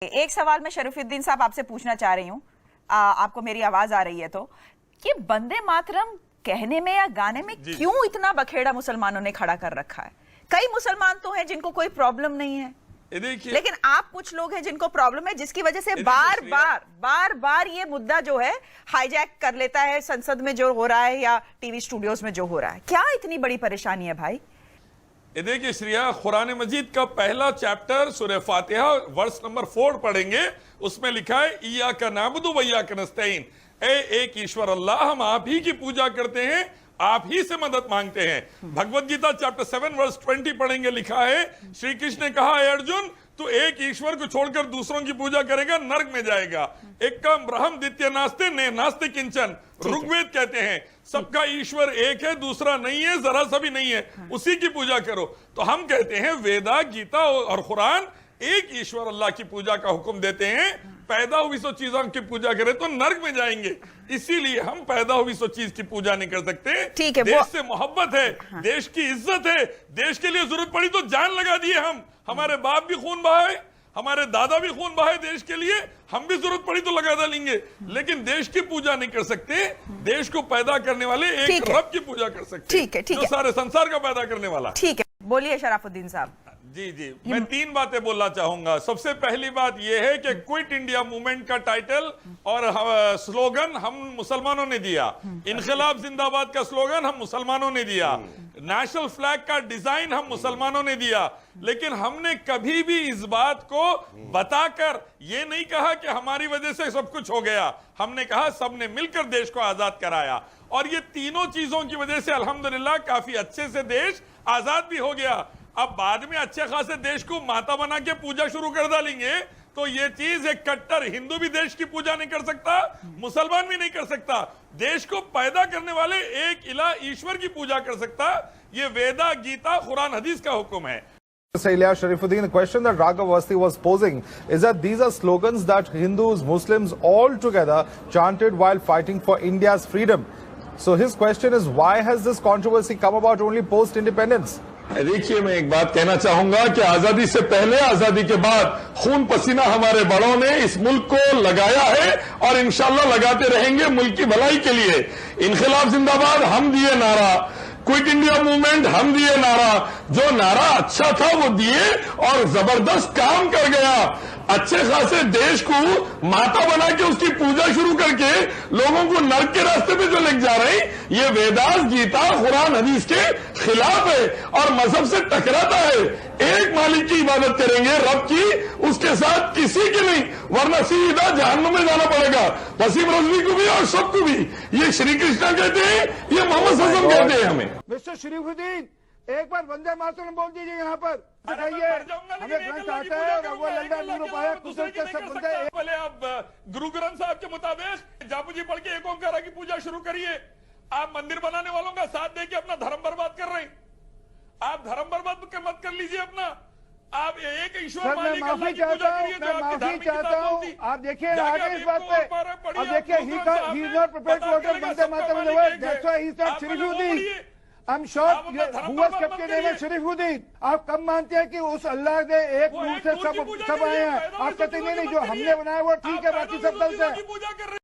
एक सवाल मैं शरीफुद्दीन साहब आपसे पूछना चाह रही हूँ, आपको मेरी आवाज आ रही है तो, कि वंदे मातरम कहने में या गाने में क्यों इतना बखेड़ा मुसलमानों ने खड़ा कर रखा है? कई मुसलमान तो हैं जिनको कोई प्रॉब्लम नहीं है, लेकिन आप कुछ लोग हैं जिनको प्रॉब्लम है, जिसकी वजह से बार बार ये मुद्दा जो है हाईजैक कर लेता है संसद में जो हो रहा है या टीवी स्टूडियोज में जो हो रहा है। क्या इतनी बड़ी परेशानी है भाई? ये देखिए श्रिया, कुरान मजीद का पहला चैप्टर सूरह फातिहा वर्स नंबर 4 पढ़ेंगे, उसमें लिखा है इय्याका नअबुदु व इय्याका नस्तईन, एक ईश्वर अल्लाह, हम आप ही की पूजा करते हैं, आप ही से मदद मांगते हैं। भगवत गीता चैप्टर 7 वर्स 20 पढ़ेंगे, लिखा है श्री कृष्ण ने कहा है अर्जुन, तू एक ईश्वर को छोड़कर दूसरों की पूजा करेगा नरक में जाएगा। एक का ब्रह्म द्वितीय नास्ते ने नास्ते किंचन, ऋग्वेद कहते हैं सबका ईश्वर एक है, दूसरा नहीं है, जरा सा भी नहीं है, उसी की पूजा करो। तो हम कहते हैं वेदा गीता और कुरान एक ईश्वर अल्लाह की पूजा का हुक्म देते हैं। पैदा हुई सो चीजों की पूजा करें तो नरक में जाएंगे, इसीलिए हम पैदा हुई सो चीज की पूजा नहीं कर सकते। ठीक है, देश से मोहब्बत है, देश की इज्जत है, देश के लिए जरूरत पड़ी तो जान लगा दिए हम, हमारे बाप भी खून बहाए, हमारे दादा भी खून बहाए देश के लिए, हम भी जरूरत पड़ी तो लगा डालेंगे, लेकिन देश की पूजा नहीं कर सकते। देश को पैदा करने वाले एक रब की पूजा कर सकते, ठीक है, जो सारे संसार का पैदा करने वाला। ठीक है, बोलिए शराफुद्दीन साहब। जी, मैं 3 बातें बोलना चाहूंगा। सबसे पहली बात यह है कि क्विट इंडिया मूवमेंट का टाइटल और स्लोगन हम मुसलमानों ने दिया, इनकलाब जिंदाबाद का स्लोगन हम मुसलमानों ने दिया, नेशनल फ्लैग का डिजाइन हम मुसलमानों ने दिया, लेकिन हमने कभी भी इस बात को बताकर ये नहीं कहा कि हमारी वजह से सब कुछ हो गया। हमने कहा सबने मिलकर देश को आजाद कराया, और ये तीनों चीजों की वजह से अल्हम्दुलिल्लाह काफी अच्छे से देश आजाद भी हो गया। अब बाद में अच्छे खासे देश को माता बना के पूजा शुरू कर डालेंगे तो ये चीज, एक कट्टर हिंदू भी देश की पूजा नहीं कर सकता, मुसलमान भी नहीं कर सकता। देश को पैदा करने वाले एक इला ईश्वर की पूजा कर सकता। ये वेदा गीता कुरान हदीस का हुक्म है। Ilyas Sharifuddin, the question that Raghav Awasthi was posing is that these are slogans that Hindus, Muslims all together chanted while fighting for India's freedom. So his question is, why has this controversy come about only post-independence? देखिए, मैं एक बात कहना चाहूंगा कि आजादी से पहले, आजादी के बाद खून पसीना हमारे बड़ों ने इस मुल्क को लगाया है और इंशाल्लाह लगाते रहेंगे मुल्क की भलाई के लिए। इनकलाब जिंदाबाद हम दिए नारा, क्विट इंडिया मूवमेंट हम दिए नारा, जो नारा अच्छा था वो दिए और जबरदस्त काम कर गया। अच्छे खासे देश को माता बना के उसकी पूजा शुरू करके लोगों को नरक के रास्ते पे जो लेके जा रहे हैं, ये वेदास गीता कुरान हदीस के खिलाफ है और मजहब से टकराता है। एक मालिक की इबादत करेंगे रब की, उसके साथ किसी की नहीं, वरना सीधा जहन्नुम में जाना पड़ेगा, वसीम रजवी को भी और सबको भी। ये श्री कृष्ण कहते हैं, ये मोहम्मद सल्लल्लाहु अलैहि वसल्लम कहते हैं हमें। मिस्टर शरीफुद्दीन, एक बार वंदे मातरम बोल दीजिए यहाँ पर, दिखाइए हमें ग्रंथ आता है और वो लंडा नूर पाया कुदरत के सब बंदे। पहले आप गुरु ग्रंथ साहब के मुताबिक जापू जी पढ़ के एक ओंकारा की पूजा शुरू करिए। आप मंदिर बनाने वालों का साथ देके अपना धर्म बर्बाद कर रहे हैं। आप धर्म बर्बाद मत कर लीजिए अपना। आप एक ईश्वर मैं माफी चाहता हूँ, आप देखिए आगे इस बात पे। अब देखिए he is not prepared to utter Vande Mataram, that's why he is not Sharifuddin. I'm sure who was kept के name है शरीफुद्दीन। आप कब मानते हैं कि उस अल्लाह ने एक मुंह से सब आए हैं? आप कहते नहीं जो हमने बनाया वो ठीक है, बाकी सब गलत है।